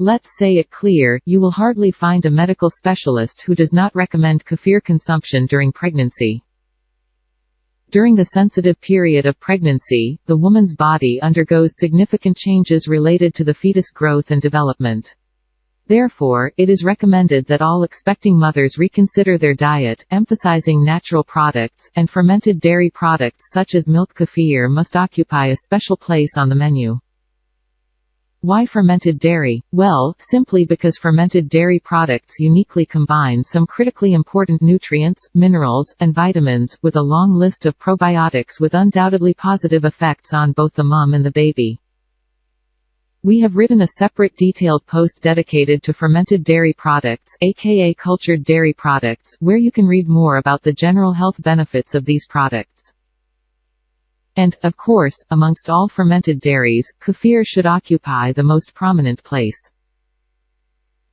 Let's say it clear, you will hardly find a medical specialist who does not recommend kefir consumption during pregnancy. During the sensitive period of pregnancy, the woman's body undergoes significant changes related to the fetus growth and development. Therefore, it is recommended that all expecting mothers reconsider their diet, emphasizing natural products, and fermented dairy products such as milk. Kefir must occupy a special place on the menu. Why fermented dairy? Well, simply because fermented dairy products uniquely combine some critically important nutrients, minerals, and vitamins, with a long list of probiotics with undoubtedly positive effects on both the mom and the baby. We have written a separate detailed post dedicated to fermented dairy products, aka cultured dairy products, where you can read more about the general health benefits of these products. And, of course, amongst all fermented dairies, kefir should occupy the most prominent place.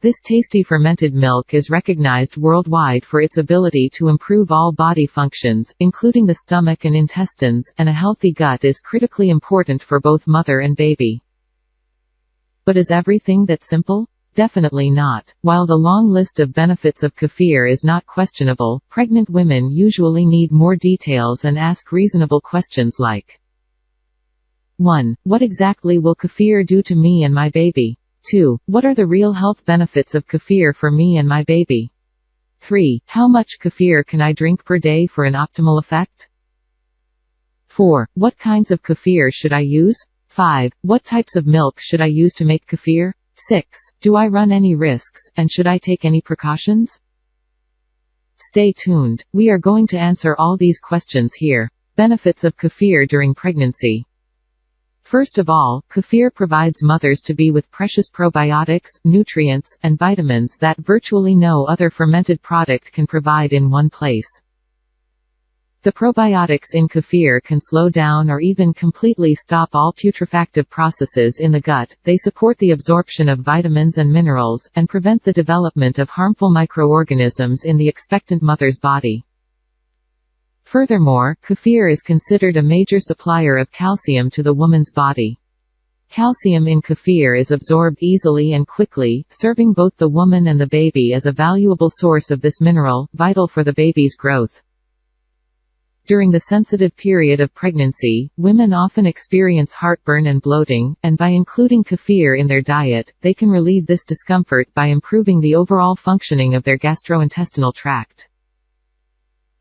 This tasty fermented milk is recognized worldwide for its ability to improve all body functions, including the stomach and intestines, and a healthy gut is critically important for both mother and baby. But is everything that simple? Definitely not. While the long list of benefits of kefir is not questionable, pregnant women usually need more details and ask reasonable questions like 1. What exactly will kefir do to me and my baby? 2. What are the real health benefits of kefir for me and my baby? 3. How much kefir can I drink per day for an optimal effect? 4. What kinds of kefir should I use? 5. What types of milk should I use to make kefir? 6. Do I run any risks, and should I take any precautions? Stay tuned. We are going to answer all these questions here. Benefits of kefir during pregnancy. First of all, kefir provides mothers-to-be with precious probiotics, nutrients, and vitamins that virtually no other fermented product can provide in one place. The probiotics in kefir can slow down or even completely stop all putrefactive processes in the gut. They support the absorption of vitamins and minerals, and prevent the development of harmful microorganisms in the expectant mother's body. Furthermore, kefir is considered a major supplier of calcium to the woman's body. Calcium in kefir is absorbed easily and quickly, serving both the woman and the baby as a valuable source of this mineral, vital for the baby's growth. During the sensitive period of pregnancy, women often experience heartburn and bloating, and by including kefir in their diet, they can relieve this discomfort by improving the overall functioning of their gastrointestinal tract.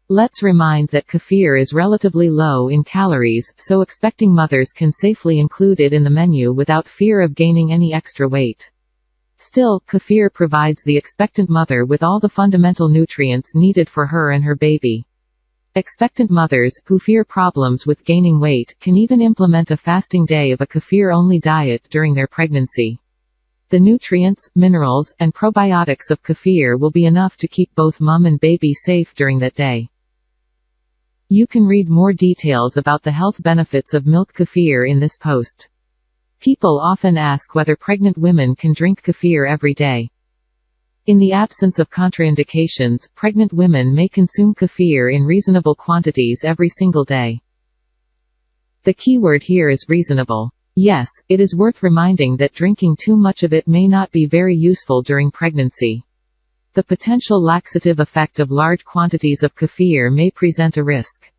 Let's remind that kefir is relatively low in calories, so expecting mothers can safely include it in the menu without fear of gaining any extra weight. Still, kefir provides the expectant mother with all the fundamental nutrients needed for her and her baby. Expectant mothers, who fear problems with gaining weight, can even implement a fasting day of a kefir-only diet during their pregnancy. The nutrients, minerals, and probiotics of kefir will be enough to keep both mom and baby safe during that day. You can read more details about the health benefits of milk kefir in this post. People often ask whether pregnant women can drink kefir every day. In the absence of contraindications, pregnant women may consume kefir in reasonable quantities every single day. The keyword here is reasonable. Yes, it is worth reminding that drinking too much of it may not be very useful during pregnancy. The potential laxative effect of large quantities of kefir may present a risk.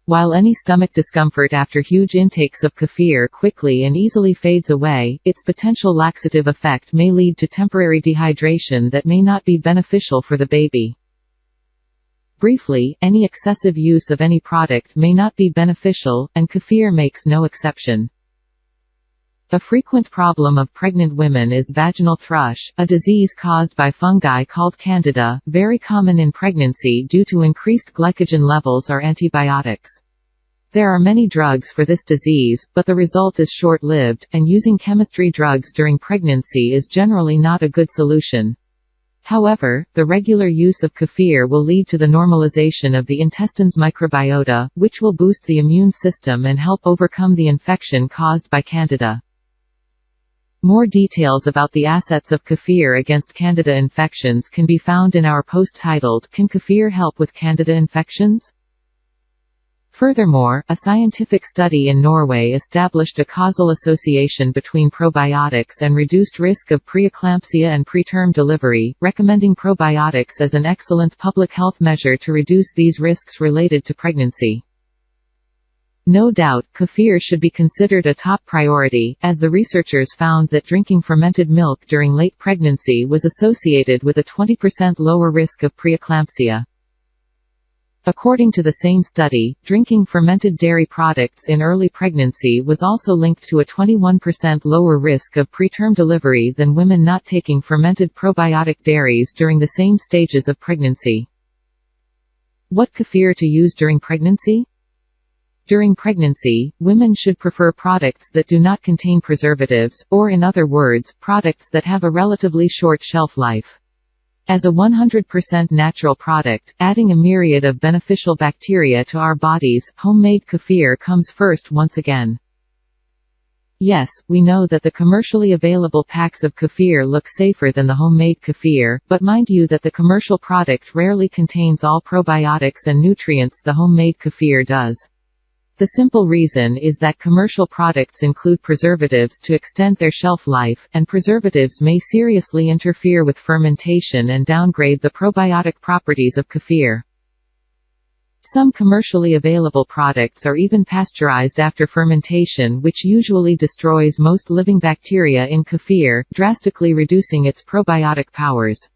While any stomach discomfort after huge intakes of kefir quickly and easily fades away, its potential laxative effect may lead to temporary dehydration that may not be beneficial for the baby. Briefly, any excessive use of any product may not be beneficial, and kefir makes no exception. A frequent problem of pregnant women is vaginal thrush, a disease caused by fungi called Candida, very common in pregnancy due to increased glycogen levels or antibiotics. There are many drugs for this disease, but the result is short-lived, and using chemistry drugs during pregnancy is generally not a good solution. However, the regular use of kefir will lead to the normalization of the intestine's microbiota, which will boost the immune system and help overcome the infection caused by Candida. More details about the assets of kefir against Candida infections can be found in our post titled, "Can Kefir Help with Candida Infections?" Furthermore, a scientific study in Norway established a causal association between probiotics and reduced risk of preeclampsia and preterm delivery, recommending probiotics as an excellent public health measure to reduce these risks related to pregnancy. No doubt, kefir should be considered a top priority, as the researchers found that drinking fermented milk during late pregnancy was associated with a 20% lower risk of preeclampsia. According to the same study, drinking fermented dairy products in early pregnancy was also linked to a 21% lower risk of preterm delivery than women not taking fermented probiotic dairies during the same stages of pregnancy. What kefir to use during pregnancy? During pregnancy, women should prefer products that do not contain preservatives, or in other words, products that have a relatively short shelf life. As a 100% natural product, adding a myriad of beneficial bacteria to our bodies, homemade kefir comes first once again. Yes, we know that the commercially available packs of kefir look safer than the homemade kefir, but mind you that the commercial product rarely contains all probiotics and nutrients the homemade kefir does. The simple reason is that commercial products include preservatives to extend their shelf life, and preservatives may seriously interfere with fermentation and downgrade the probiotic properties of kefir. Some commercially available products are even pasteurized after fermentation, which usually destroys most living bacteria in kefir, drastically reducing its probiotic powers.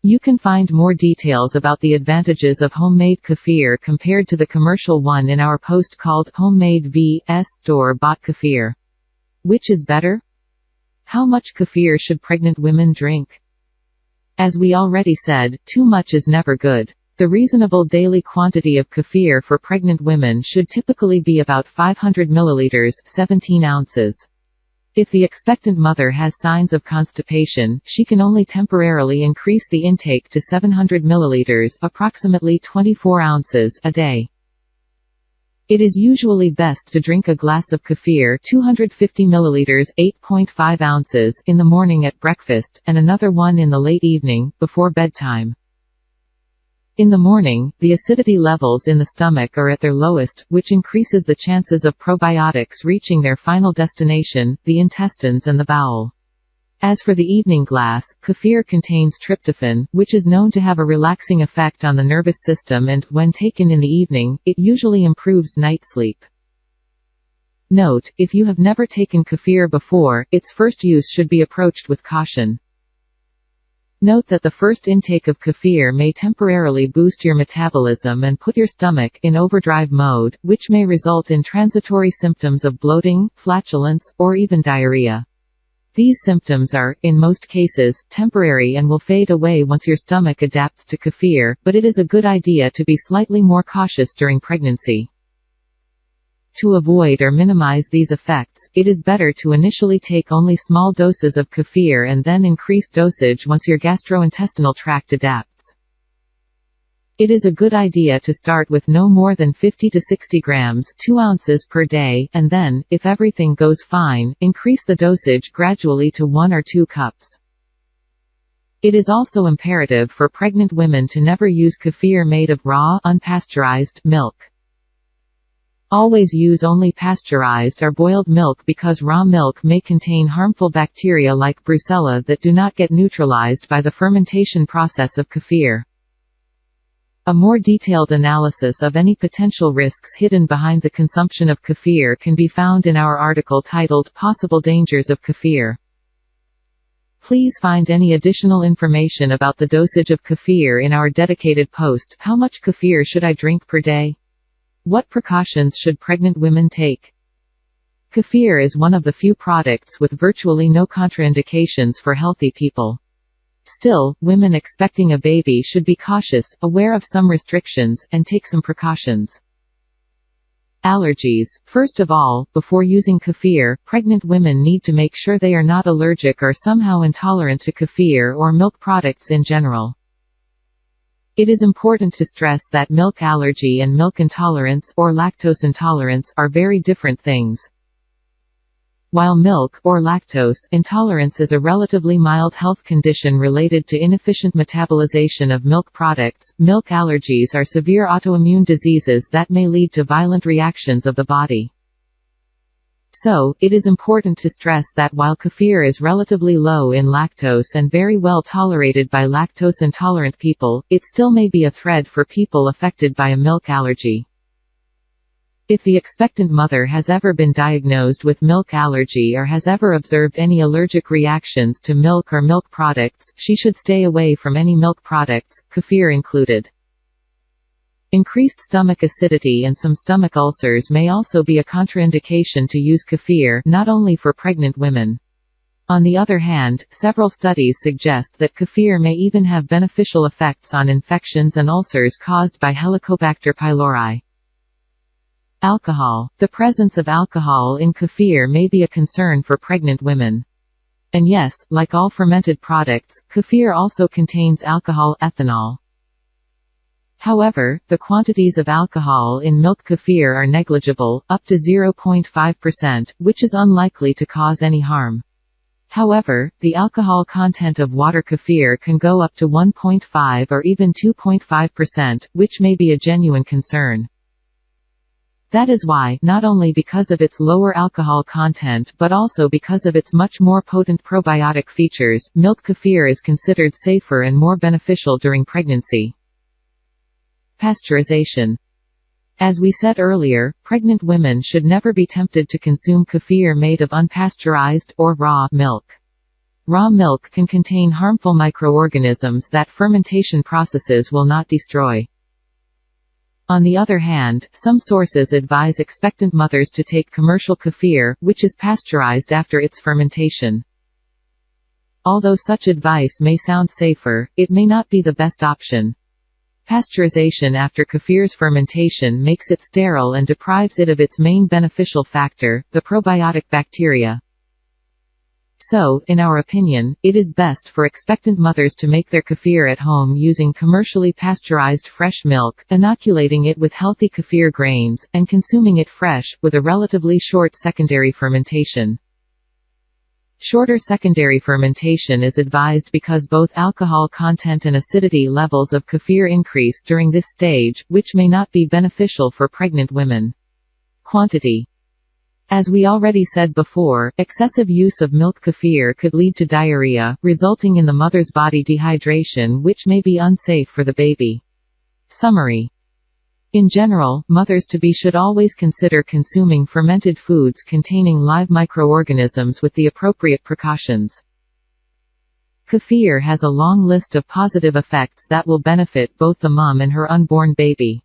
You can find more details about the advantages of homemade kefir compared to the commercial one in our post called Homemade vs. Store-bought kefir. Which is better? How much kefir should pregnant women drink? As we already said, too much is never good. The reasonable daily quantity of kefir for pregnant women should typically be about 500 milliliters, 17 ounces. If the expectant mother has signs of constipation, she can only temporarily increase the intake to 700 milliliters, approximately 24 ounces, a day. It is usually best to drink a glass of kefir 250 milliliters, 8.5 ounces in the morning at breakfast, and another one in the late evening, before bedtime. In the morning, the acidity levels in the stomach are at their lowest, which increases the chances of probiotics reaching their final destination, the intestines and the bowel. As for the evening glass, kefir contains tryptophan, which is known to have a relaxing effect on the nervous system and, when taken in the evening, it usually improves night sleep. Note, if you have never taken kefir before, its first use should be approached with caution. Note that the first intake of kefir may temporarily boost your metabolism and put your stomach in overdrive mode, which may result in transitory symptoms of bloating, flatulence, or even diarrhea. These symptoms are, in most cases, temporary and will fade away once your stomach adapts to kefir, but it is a good idea to be slightly more cautious during pregnancy. To avoid or minimize these effects, it is better to initially take only small doses of kefir and then increase dosage once your gastrointestinal tract adapts. It is a good idea to start with no more than 50 to 60 grams, 2 ounces per day, and then, if everything goes fine, increase the dosage gradually to 1 or 2 cups. It is also imperative for pregnant women to never use kefir made of raw, unpasteurized milk. Always use only pasteurized or boiled milk because raw milk may contain harmful bacteria like Brucella that do not get neutralized by the fermentation process of kefir. A more detailed analysis of any potential risks hidden behind the consumption of kefir can be found in our article titled Possible Dangers of Kefir. Please find any additional information about the dosage of kefir in our dedicated post, How much kefir should I drink per day? What precautions should pregnant women take? Kefir is one of the few products with virtually no contraindications for healthy people. Still, women expecting a baby should be cautious, aware of some restrictions, and take some precautions. Allergies. First of all, before using kefir, pregnant women need to make sure they are not allergic or somehow intolerant to kefir or milk products in general. It is important to stress that milk allergy and milk intolerance, or lactose intolerance, are very different things. While milk, or lactose, intolerance is a relatively mild health condition related to inefficient metabolization of milk products, milk allergies are severe autoimmune diseases that may lead to violent reactions of the body. So, it is important to stress that while kefir is relatively low in lactose and very well tolerated by lactose-intolerant people, it still may be a threat for people affected by a milk allergy. If the expectant mother has ever been diagnosed with milk allergy or has ever observed any allergic reactions to milk or milk products, she should stay away from any milk products, kefir included. Increased stomach acidity and some stomach ulcers may also be a contraindication to use kefir, not only for pregnant women. On the other hand, several studies suggest that kefir may even have beneficial effects on infections and ulcers caused by Helicobacter pylori. Alcohol. The presence of alcohol in kefir may be a concern for pregnant women. And yes, like all fermented products, kefir also contains alcohol, ethanol. However, the quantities of alcohol in milk kefir are negligible, up to 0.5%, which is unlikely to cause any harm. However, the alcohol content of water kefir can go up to 1.5 or even 2.5%, which may be a genuine concern. That is why, not only because of its lower alcohol content but also because of its much more potent probiotic features, milk kefir is considered safer and more beneficial during pregnancy. Pasteurization. As we said earlier, pregnant women should never be tempted to consume kefir made of unpasteurized, or raw, milk. Raw milk can contain harmful microorganisms that fermentation processes will not destroy. On the other hand, some sources advise expectant mothers to take commercial kefir, which is pasteurized after its fermentation. Although such advice may sound safer, it may not be the best option. Pasteurization after kefir's fermentation makes it sterile and deprives it of its main beneficial factor, the probiotic bacteria. So, in our opinion, it is best for expectant mothers to make their kefir at home using commercially pasteurized fresh milk, inoculating it with healthy kefir grains, and consuming it fresh, with a relatively short secondary fermentation. Shorter secondary fermentation is advised because both alcohol content and acidity levels of kefir increase during this stage, which may not be beneficial for pregnant women. Quantity. As we already said before, excessive use of milk kefir could lead to diarrhea, resulting in the mother's body dehydration, which may be unsafe for the baby. Summary. In general, mothers-to-be should always consider consuming fermented foods containing live microorganisms with the appropriate precautions. Kefir has a long list of positive effects that will benefit both the mom and her unborn baby.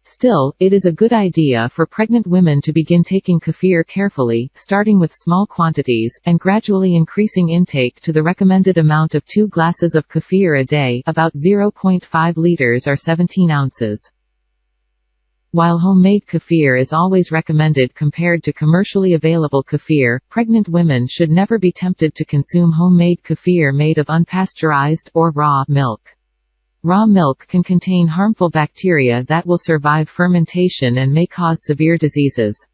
Still, it is a good idea for pregnant women to begin taking kefir carefully, starting with small quantities, and gradually increasing intake to the recommended amount of 2 glasses of kefir a day, about 0.5 liters or 17 ounces. While homemade kefir is always recommended compared to commercially available kefir, pregnant women should never be tempted to consume homemade kefir made of unpasteurized, or raw, milk. Raw milk can contain harmful bacteria that will survive fermentation and may cause severe diseases.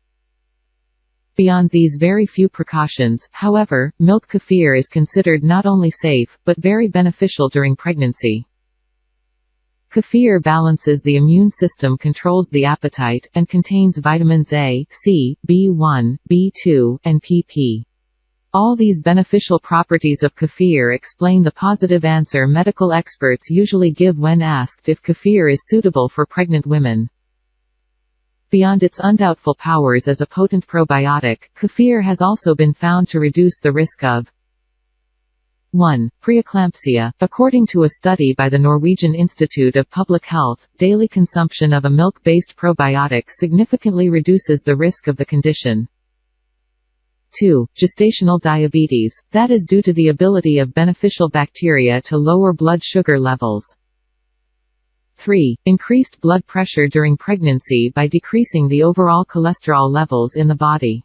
Beyond these very few precautions, however, milk kefir is considered not only safe, but very beneficial during pregnancy. Kefir balances the immune system, controls the appetite, and contains vitamins A, C, B1, B2, and PP. All these beneficial properties of kefir explain the positive answer medical experts usually give when asked if kefir is suitable for pregnant women. Beyond its undoubtful powers as a potent probiotic, kefir has also been found to reduce the risk of 1. Preeclampsia. According to a study by the Norwegian Institute of Public Health, daily consumption of a milk-based probiotic significantly reduces the risk of the condition. 2. Gestational diabetes. That is due to the ability of beneficial bacteria to lower blood sugar levels. 3. Increased blood pressure during pregnancy by decreasing the overall cholesterol levels in the body.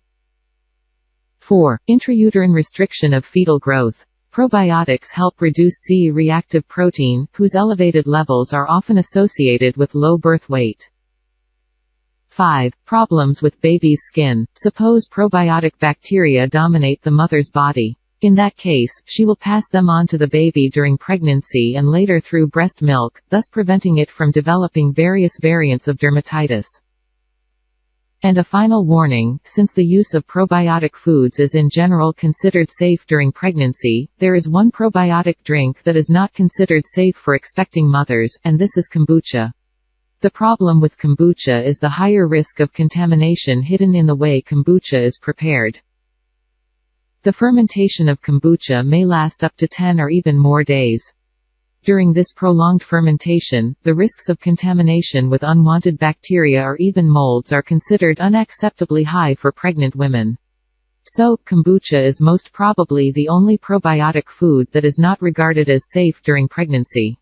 4. Intrauterine restriction of fetal growth. Probiotics help reduce C-reactive protein, whose elevated levels are often associated with low birth weight. 5. Problems with baby's skin. Suppose probiotic bacteria dominate the mother's body. In that case, she will pass them on to the baby during pregnancy and later through breast milk, thus preventing it from developing various variants of dermatitis. And a final warning, since the use of probiotic foods is in general considered safe during pregnancy, there is one probiotic drink that is not considered safe for expecting mothers, and this is kombucha. The problem with kombucha is the higher risk of contamination hidden in the way kombucha is prepared. The fermentation of kombucha may last up to 10 or even more days. During this prolonged fermentation, the risks of contamination with unwanted bacteria or even molds are considered unacceptably high for pregnant women. So, kombucha is most probably the only probiotic food that is not regarded as safe during pregnancy.